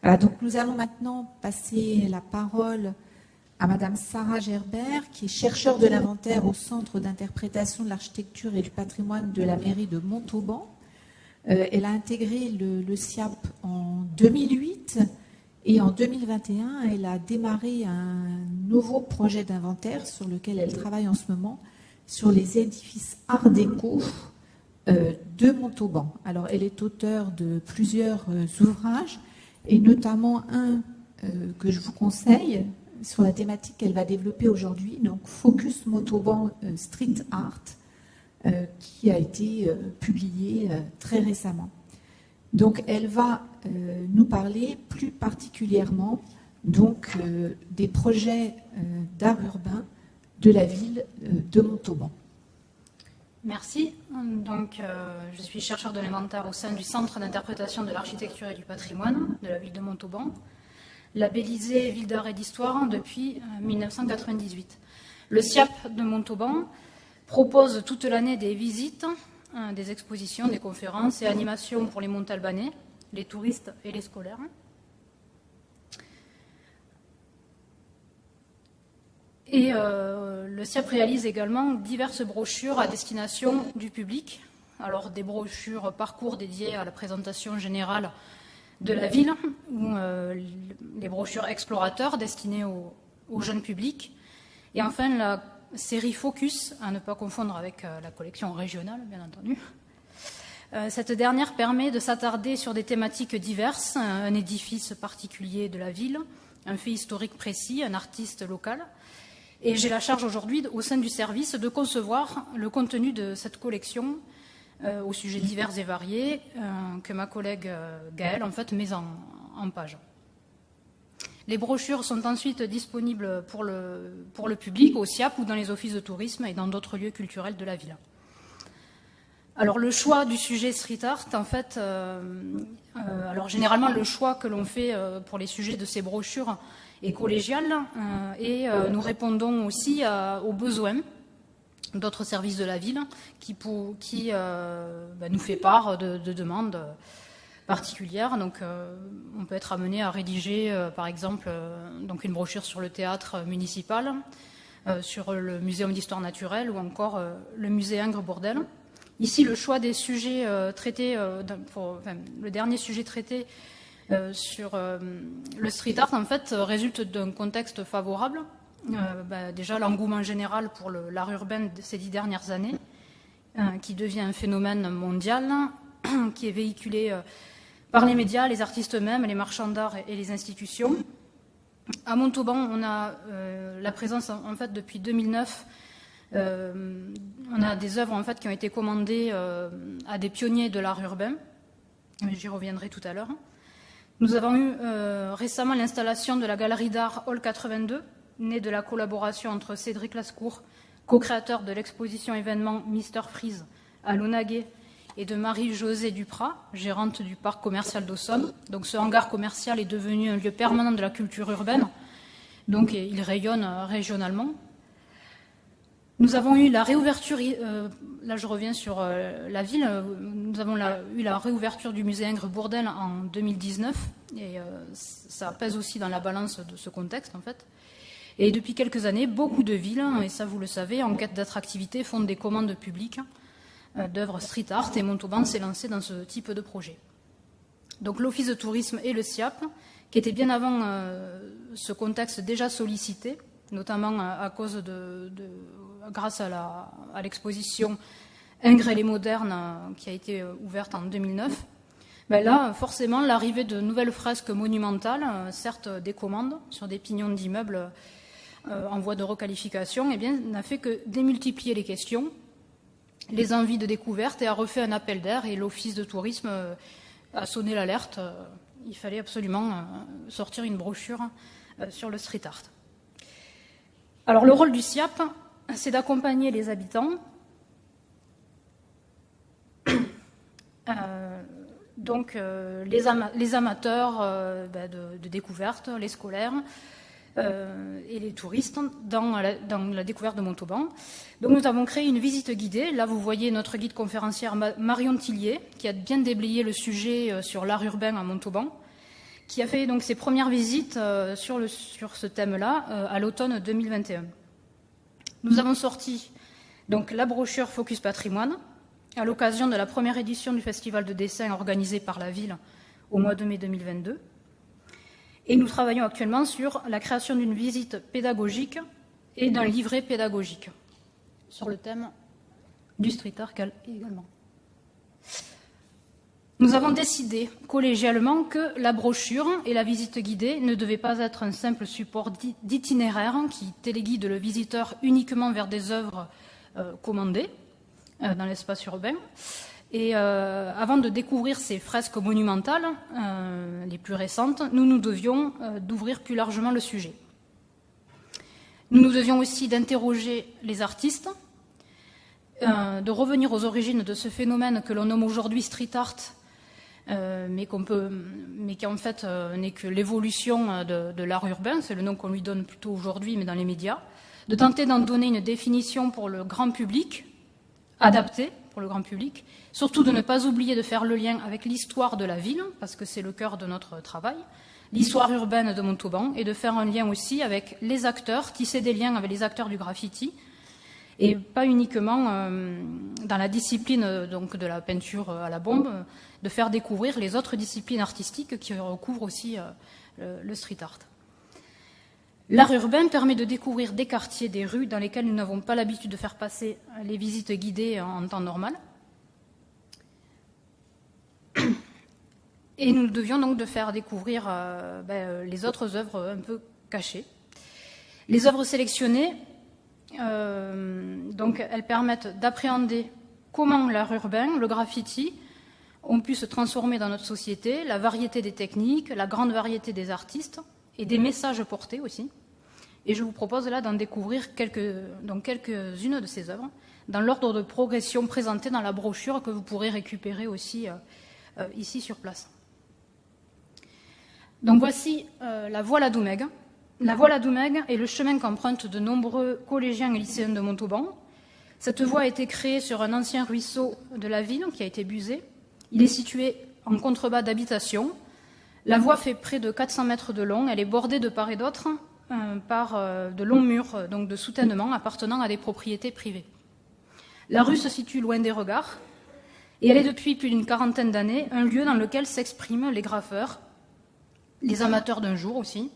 Voilà, donc nous allons maintenant passer la parole à Madame Sarah Gerbert, qui est chercheure de l'inventaire au Centre d'interprétation de l'architecture et du patrimoine de la mairie de Montauban. Elle a intégré le SIAP en 2008 et en 2021, elle a démarré un nouveau projet d'inventaire sur lequel elle travaille en ce moment, sur les édifices art déco de Montauban. Alors, elle est auteure de plusieurs ouvrages, et notamment un que je vous conseille sur la thématique qu'elle va développer aujourd'hui, donc Focus Montauban Street Art, qui a été publié très récemment. Donc, elle va nous parler plus particulièrement donc, des projets d'art urbain de la ville de Montauban. Merci. Donc, je suis chercheur de l'inventaire au sein du Centre d'interprétation de l'architecture et du patrimoine de la ville de Montauban, labellisé Ville d'art et d'histoire depuis 1998. Le SIAP de Montauban propose toute l'année des visites, des expositions, des conférences et animations pour les Montalbanais, les touristes et les scolaires. Et le SIAP réalise également diverses brochures à destination du public. Alors des brochures parcours dédiées à la présentation générale de la ville, ou les brochures explorateurs destinées au jeune public. Et enfin la série Focus, à ne pas confondre avec la collection régionale, bien entendu. Cette dernière permet de s'attarder sur des thématiques diverses, un édifice particulier de la ville, un fait historique précis, un artiste local. Et j'ai la charge aujourd'hui, au sein du service, de concevoir le contenu de cette collection aux sujets divers et variés que ma collègue Gaëlle, en fait, met en page. Les brochures sont ensuite disponibles pour le public, au SIAP ou dans les offices de tourisme et dans d'autres lieux culturels de la ville. Alors, le choix du sujet street art, en fait, alors généralement, le choix que l'on fait pour les sujets de ces brochures est collégial et nous répondons aussi aux besoins d'autres services de la ville qui nous fait part de demandes particulières. Donc, on peut être amené à rédiger, par exemple, donc une brochure sur le théâtre municipal, sur le muséum d'histoire naturelle ou encore le musée Ingres-Bourdelle. Ici, le choix des sujets traités, le dernier sujet traité sur le street art, en fait, résulte d'un contexte favorable. Déjà, l'engouement général pour l'art urbain de ces 10 dernières années, qui devient un phénomène mondial, qui est véhiculé par les médias, les artistes eux-mêmes, les marchands d'art et les institutions. À Montauban, on a la présence, en fait, depuis 2009, on a des œuvres en fait, qui ont été commandées à des pionniers de l'art urbain. J'y reviendrai tout à l'heure. Nous avons eu récemment l'installation de la galerie d'art Hall 82, née de la collaboration entre Cédric Lascour, co-créateur de l'exposition événement Mister Freeze à Launaguet, et de Marie-Josée Duprat, gérante du parc commercial d'Aussonne. Donc ce hangar commercial est devenu un lieu permanent de la culture urbaine, donc il rayonne régionalement. Nous avons eu la réouverture, là je reviens sur la ville, nous avons eu la réouverture du musée Ingres-Bourdelle en 2019, et ça pèse aussi dans la balance de ce contexte en fait. Et depuis quelques années, beaucoup de villes, et ça vous le savez, en quête d'attractivité, font des commandes publiques d'œuvres street art, et Montauban s'est lancé dans ce type de projet. Donc l'Office de tourisme et le SIAP, qui étaient bien avant ce contexte déjà sollicité, notamment à cause grâce à l'exposition Ingres et les modernes qui a été ouverte en 2009, là, forcément, l'arrivée de nouvelles fresques monumentales, certes des commandes sur des pignons d'immeubles en voie de requalification, n'a fait que démultiplier les questions, les envies de découverte et a refait un appel d'air, et l'Office de tourisme a sonné l'alerte. Il fallait absolument sortir une brochure sur le street art. Alors, le rôle du SIAP, c'est d'accompagner les habitants, les amateurs de découverte, les scolaires et les touristes dans la découverte de Montauban. Donc nous avons créé une visite guidée. Là, vous voyez notre guide conférencière Marion Tillier, qui a bien déblayé le sujet sur l'art urbain à Montauban, qui a fait donc ses premières visites sur ce thème-là à l'automne 2021. Nous avons sorti donc la brochure Focus Patrimoine à l'occasion de la première édition du festival de dessin organisé par la ville au mois de mai 2022. Et nous travaillons actuellement sur la création d'une visite pédagogique et d'un livret pédagogique sur le thème du street art également. Nous avons décidé collégialement que la brochure et la visite guidée ne devaient pas être un simple support d'itinéraire qui téléguide le visiteur uniquement vers des œuvres commandées dans l'espace urbain. Et avant de découvrir ces fresques monumentales, les plus récentes, nous devions d'ouvrir plus largement le sujet. Nous devions aussi d'interroger les artistes, de revenir aux origines de ce phénomène que l'on nomme aujourd'hui street art, mais qui en fait n'est que l'évolution de l'art urbain, c'est le nom qu'on lui donne plutôt aujourd'hui, mais dans les médias, de tenter d'en donner une définition pour le grand public, adaptée pour le grand public, surtout de ne pas oublier de faire le lien avec l'histoire de la ville, parce que c'est le cœur de notre travail, l'histoire urbaine de Montauban, et de faire un lien aussi avec les acteurs, tisser des liens avec les acteurs du graffiti, et pas uniquement dans la discipline donc, de la peinture à la bombe, de faire découvrir les autres disciplines artistiques qui recouvrent aussi le street art. L'art urbain permet de découvrir des quartiers, des rues dans lesquels nous n'avons pas l'habitude de faire passer les visites guidées en temps normal. Et nous devions donc de faire découvrir les autres œuvres un peu cachées. Les œuvres sélectionnées, donc, elles permettent d'appréhender comment l'art urbain, le graffiti, ont pu se transformer dans notre société, la variété des techniques, la grande variété des artistes et des messages portés aussi. Et je vous propose là d'en découvrir quelques-unes de ces œuvres dans l'ordre de progression présenté dans la brochure que vous pourrez récupérer aussi ici sur place. Donc voici la voie La Doumègue. La voie La Doumègue est le chemin qu'empruntent de nombreux collégiens et lycéens de Montauban. Cette voie a été créée sur un ancien ruisseau de la ville qui a été busé. Il est situé en contrebas d'habitation. La voie fait près de 400 mètres de long. Elle est bordée de part et d'autre par de longs murs donc de soutènement appartenant à des propriétés privées. La rue se situe loin des regards et elle est depuis plus d'une quarantaine d'années un lieu dans lequel s'expriment les graffeurs, les amateurs d'un jour aussi.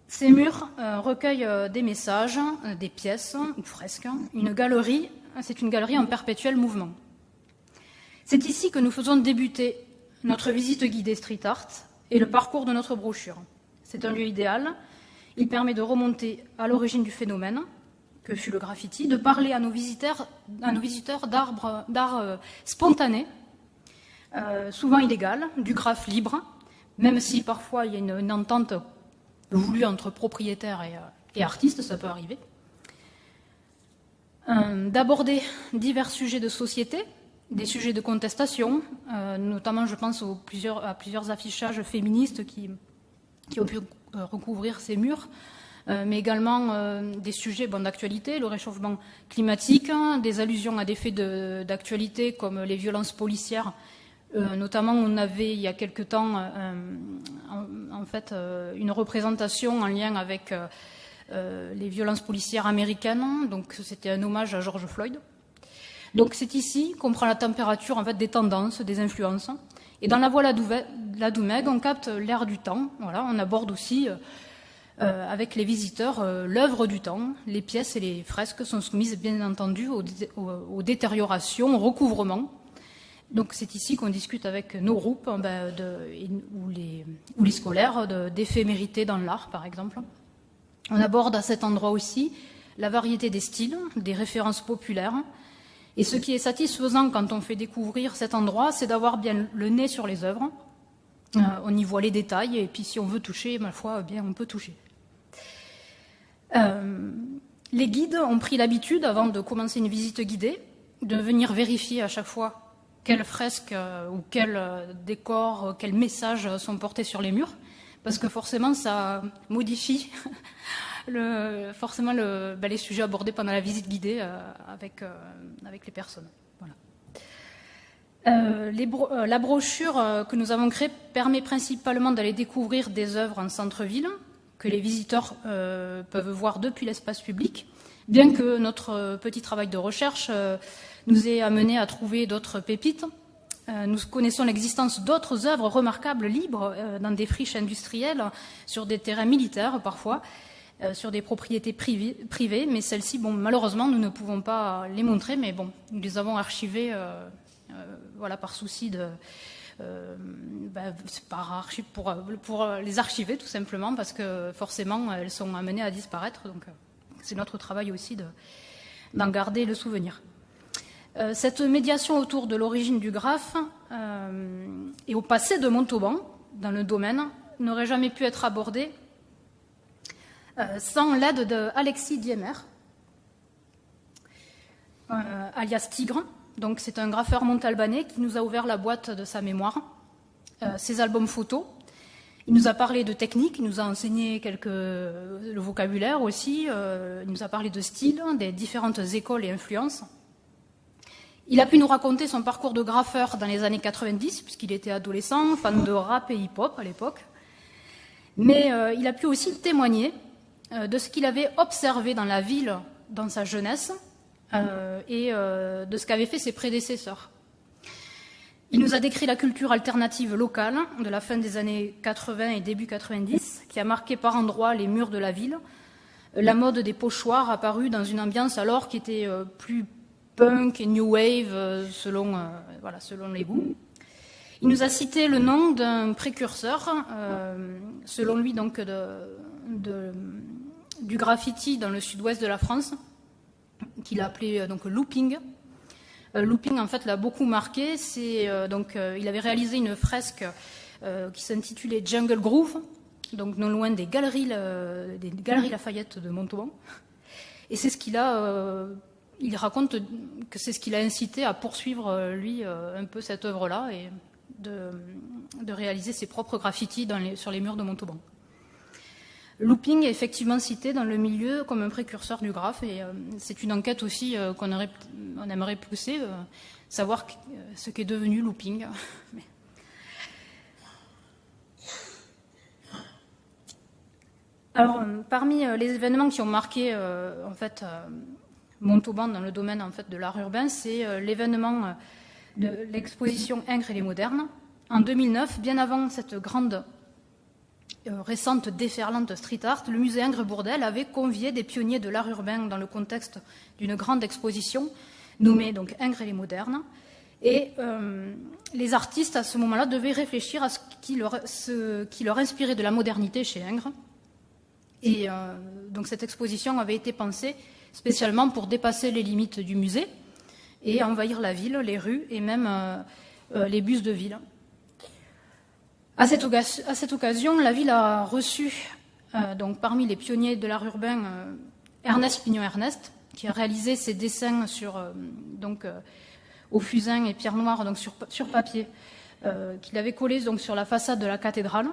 Ces murs recueillent des messages, des pièces ou fresques. Une galerie, c'est une galerie en perpétuel mouvement. C'est ici que nous faisons débuter notre visite guidée street art et le parcours de notre brochure. C'est un lieu idéal. Il permet de remonter à l'origine du phénomène que fut le graffiti, de parler à nos visiteurs d'art spontané, souvent illégal, du graff libre, même si parfois il y a une entente voulue entre propriétaires et artistes, ça peut arriver. D'aborder divers sujets de société, des sujets de contestation, notamment je pense à plusieurs affichages féministes qui ont pu recouvrir ces murs, mais également des sujets d'actualité, le réchauffement climatique, des allusions à des faits d'actualité comme les violences policières. Notamment, on avait il y a quelque temps une représentation en lien avec les violences policières américaines. Donc, c'était un hommage à George Floyd. Donc, c'est ici qu'on prend la température en fait des tendances, des influences. Et dans la voie La Doumègue, on capte l'air du temps. Voilà, on aborde aussi avec les visiteurs l'œuvre du temps. Les pièces et les fresques sont soumises, bien entendu, aux détériorations, au recouvrement. Donc c'est ici qu'on discute avec nos groupes ou les scolaires d'éphémérité dans l'art, par exemple. On aborde à cet endroit aussi la variété des styles, des références populaires. Et ce qui est satisfaisant quand on fait découvrir cet endroit, c'est d'avoir bien le nez sur les œuvres. On y voit les détails, et puis si on veut toucher, ma foi, bien on peut toucher. Les guides ont pris l'habitude, avant de commencer une visite guidée, de venir vérifier à chaque fois quelles fresques ou quels décors, quels messages sont portés sur les murs, parce que forcément ça modifie les sujets abordés pendant la visite guidée avec les personnes. Voilà. La brochure que nous avons créée permet principalement d'aller découvrir des œuvres en centre-ville que les visiteurs peuvent voir depuis l'espace public, bien que notre petit travail de recherche nous ait amené à trouver d'autres pépites. Nous connaissons l'existence d'autres œuvres remarquables libres dans des friches industrielles, sur des terrains militaires parfois, sur des propriétés privées, mais celles-ci, bon, malheureusement, nous ne pouvons pas les montrer, mais bon, nous les avons archivées voilà, par souci de... pour les archiver tout simplement, parce que forcément elles sont amenées à disparaître, donc c'est notre travail aussi d'en garder le souvenir. Cette médiation autour de l'origine du graphe et au passé de Montauban dans le domaine n'aurait jamais pu être abordée sans l'aide d'Alexis Diemer, alias Tigre. Donc c'est un graffeur montalbanais qui nous a ouvert la boîte de sa mémoire, ses albums photos. Il nous a parlé de technique, il nous a enseigné le vocabulaire aussi, il nous a parlé de style, des différentes écoles et influences. Il a pu nous raconter son parcours de graffeur dans les années 90, puisqu'il était adolescent, fan de rap et hip-hop à l'époque. Mais il a pu aussi témoigner de ce qu'il avait observé dans la ville dans sa jeunesse, et de ce qu'avaient fait ses prédécesseurs. Il nous a décrit la culture alternative locale de la fin des années 80 et début 90, qui a marqué par endroits les murs de la ville, la mode des pochoirs apparue dans une ambiance alors qui était plus punk et new wave selon les goûts. Il nous a cité le nom d'un précurseur, selon lui donc du graffiti dans le sud-ouest de la France, qu'il a appelé donc looping. Looping, en fait, l'a beaucoup marqué. Il avait réalisé une fresque qui s'intitulait Jungle Groove, donc non loin des galeries Lafayette de Montauban. Et c'est ce qu'il a. Il raconte que c'est ce qui l'a incité à poursuivre lui un peu cette œuvre-là et de réaliser ses propres graffitis sur les murs de Montauban. Looping est effectivement cité dans le milieu comme un précurseur du graphe, et c'est une enquête aussi qu'on aimerait pousser, savoir ce qu'est devenu looping. Alors, parmi les événements qui ont marqué en fait Montauban dans le domaine en fait de l'art urbain, c'est l'événement de l'exposition Ingres et les modernes en 2009, bien avant cette grande récente déferlante street art. Le musée Ingres-Bourdelle avait convié des pionniers de l'art urbain dans le contexte d'une grande exposition nommée donc Ingres et les modernes. Et les artistes à ce moment-là devaient réfléchir à ce qui leur inspirait de la modernité chez Ingres. Et donc cette exposition avait été pensée spécialement pour dépasser les limites du musée et envahir la ville, les rues et même les bus de ville. À cette occasion, la ville a reçu, donc parmi les pionniers de l'art urbain, Ernest Pignon-Ernest, qui a réalisé ses dessins au fusain et pierre noire, donc sur papier, qu'il avait collé donc sur la façade de la cathédrale.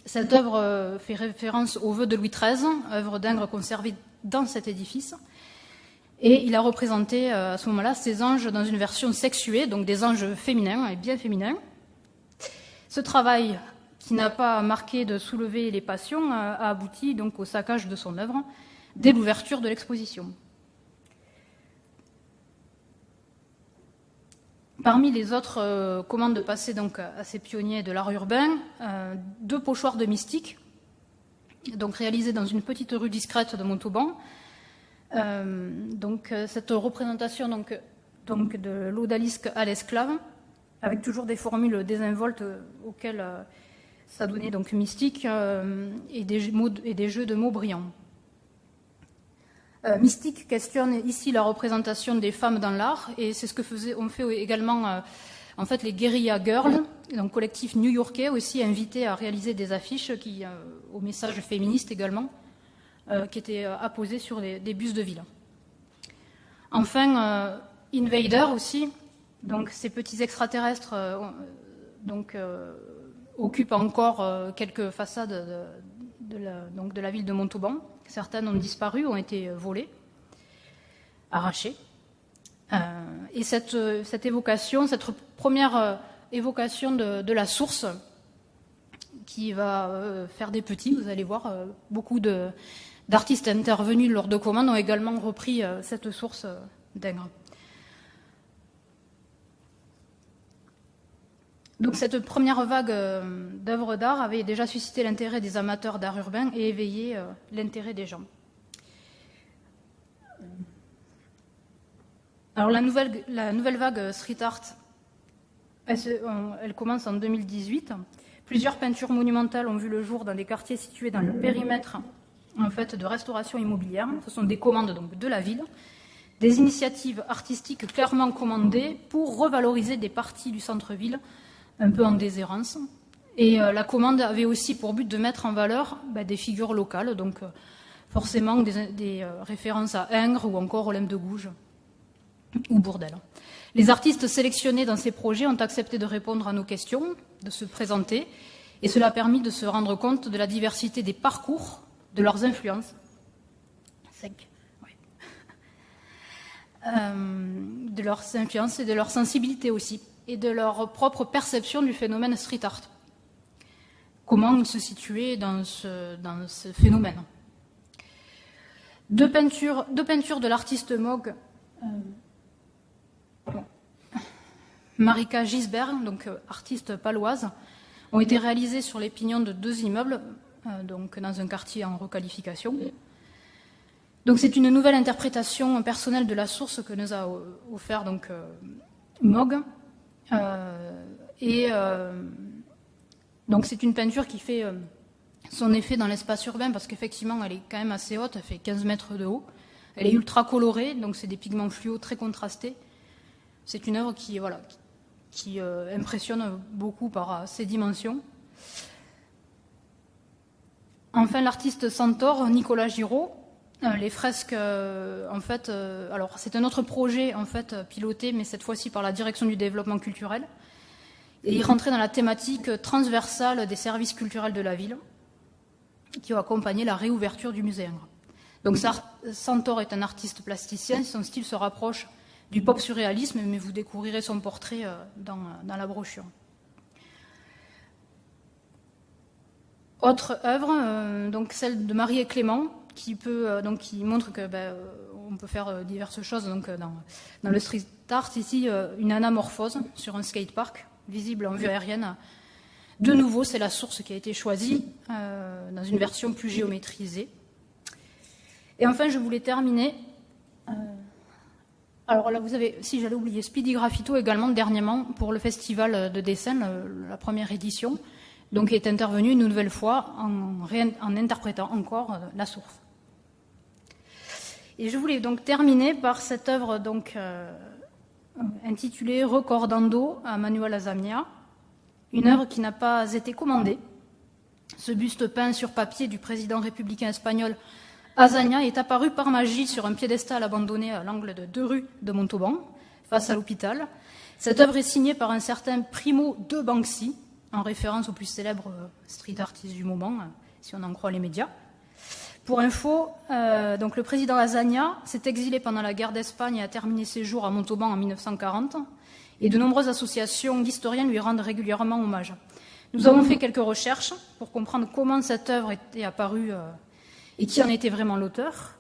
Cette œuvre fait référence aux vœux de Louis XIII, œuvre d'Ingres conservée dans cet édifice. Et il a représenté à ce moment-là ces anges dans une version sexuée, donc des anges féminins et bien féminins. Ce travail, qui n'a pas marqué de soulever les passions, a abouti donc au saccage de son œuvre dès l'ouverture de l'exposition. Parmi les autres commandes passées donc à ces pionniers de l'art urbain, 2 pochoirs de mystique, donc réalisés dans une petite rue discrète de Montauban. Cette représentation donc de l'odalisque à l'esclave, avec toujours des formules désinvoltes auxquelles ça donnait donc mystique et des jeux de mots brillants. Mystique questionne ici la représentation des femmes dans l'art, et c'est ce que ont fait également en fait les Guerilla Girls, donc collectif new-yorkais aussi invité à réaliser des affiches au message féministe également, qui étaient apposées sur des bus de ville. Enfin, Invader aussi. Donc ces petits extraterrestres occupent encore quelques façades de la ville de Montauban. Certaines ont disparu, ont été volées, arrachées. Et cette évocation, cette première évocation de la source, qui va faire des petits, vous allez voir, beaucoup d'artistes intervenus lors de commandes ont également repris cette source d'Ingres. Donc cette première vague d'œuvres d'art avait déjà suscité l'intérêt des amateurs d'art urbain et éveillé l'intérêt des gens. Alors la nouvelle vague street art, elle commence en 2018. Plusieurs peintures monumentales ont vu le jour dans des quartiers situés dans le périmètre en fait, de restauration immobilière. Ce sont des commandes donc, de la ville, des initiatives artistiques clairement commandées pour revaloriser des parties du centre-ville un peu en déshérence. Et la commande avait aussi pour but de mettre en valeur des figures locales, donc forcément des références à Ingres ou encore Olympe de Gouges ou Bourdelle. Les artistes sélectionnés dans ces projets ont accepté de répondre à nos questions, de se présenter, et cela a permis de se rendre compte de la diversité des parcours, de leurs influences, de leurs influences et de leur sensibilité aussi, et de leur propre perception du phénomène street art. Comment ils se situaient dans ce phénomène. Deux peintures de l'artiste Moog, Marika Gisbert, donc artiste paloise, ont été réalisées sur les pignons de 2 immeubles, donc dans un quartier en requalification. Donc c'est une nouvelle interprétation personnelle de la source que nous a offert donc Moog. Donc c'est une peinture qui fait son effet dans l'espace urbain parce qu'effectivement elle est quand même assez haute, elle fait 15 mètres de haut. Elle est ultra colorée, donc c'est des pigments fluo très contrastés. C'est une œuvre qui impressionne beaucoup par ses dimensions. Enfin, l'artiste centaure, Nicolas Giraud, les fresques, alors c'est un autre projet en fait piloté, mais cette fois-ci par la direction du développement culturel. Et il rentrait dans la thématique transversale des services culturels de la ville, qui a accompagné la réouverture du musée Ingres. Donc Centaure est un artiste plasticien, son style se rapproche du pop surréalisme, mais vous découvrirez son portrait dans la brochure. Autre œuvre, donc celle de Marie et Clément, qui montre que on peut faire diverses choses. Donc dans le street art, ici une anamorphose sur un skatepark, visible en vue aérienne. De nouveau, c'est la source qui a été choisie dans une version plus géométrisée. Et enfin, je voulais terminer. Alors là, vous avez, si j'allais oublier, Speedy Graffito également dernièrement pour le festival de dessin, la première édition, donc est intervenu une nouvelle fois en interprétant encore la source. Et je voulais donc terminer par cette œuvre donc intitulée Recordando à Manuel Azamia, une œuvre qui n'a pas été commandée. Ce buste peint sur papier du président républicain espagnol Azaña est apparu par magie sur un piédestal abandonné à l'angle de 2 rues de Montauban, face à l'hôpital. Cette œuvre est signée par un certain Primo de Banksy, en référence au plus célèbre street artiste du moment, si on en croit les médias. Pour info, donc le président Azaña s'est exilé pendant la guerre d'Espagne et a terminé ses jours à Montauban en 1940, et de nombreuses associations d'historiens lui rendent régulièrement hommage. Nous avons fait quelques recherches pour comprendre comment cette œuvre était apparue et qui en était vraiment l'auteur.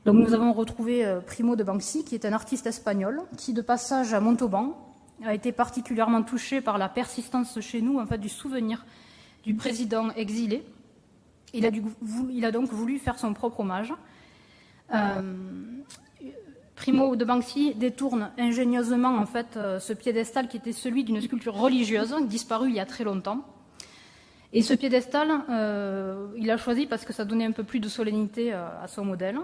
Donc nous avons retrouvé Primo de Banksy, qui est un artiste espagnol, qui de passage à Montauban a été particulièrement touché par la persistance chez nous en fait, du souvenir du président exilé. Il a donc voulu faire son propre hommage. Primo de Banksy détourne ingénieusement en fait, ce piédestal qui était celui d'une sculpture religieuse, disparue il y a très longtemps. Et ce piédestal, il l'a choisi parce que ça donnait un peu plus de solennité à son modèle.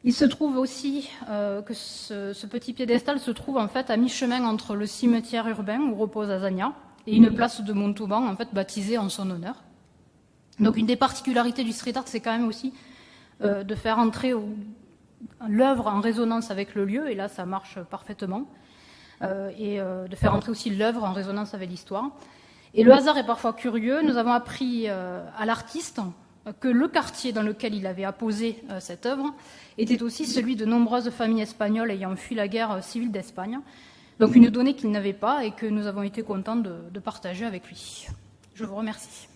Il se trouve aussi que ce petit piédestal se trouve en fait à mi-chemin entre le cimetière urbain où repose Azaña et une place de Montauban en fait baptisée en son honneur. Donc une des particularités du street art, c'est quand même aussi de faire entrer l'œuvre en résonance avec le lieu, et là ça marche parfaitement, et de faire entrer aussi l'œuvre en résonance avec l'histoire. Et le hasard est parfois curieux. Nous avons appris à l'artiste que le quartier dans lequel il avait apposé cette œuvre était aussi celui de nombreuses familles espagnoles ayant fui la guerre civile d'Espagne. Donc une donnée qu'il n'avait pas et que nous avons été contents de partager avec lui. Je vous remercie.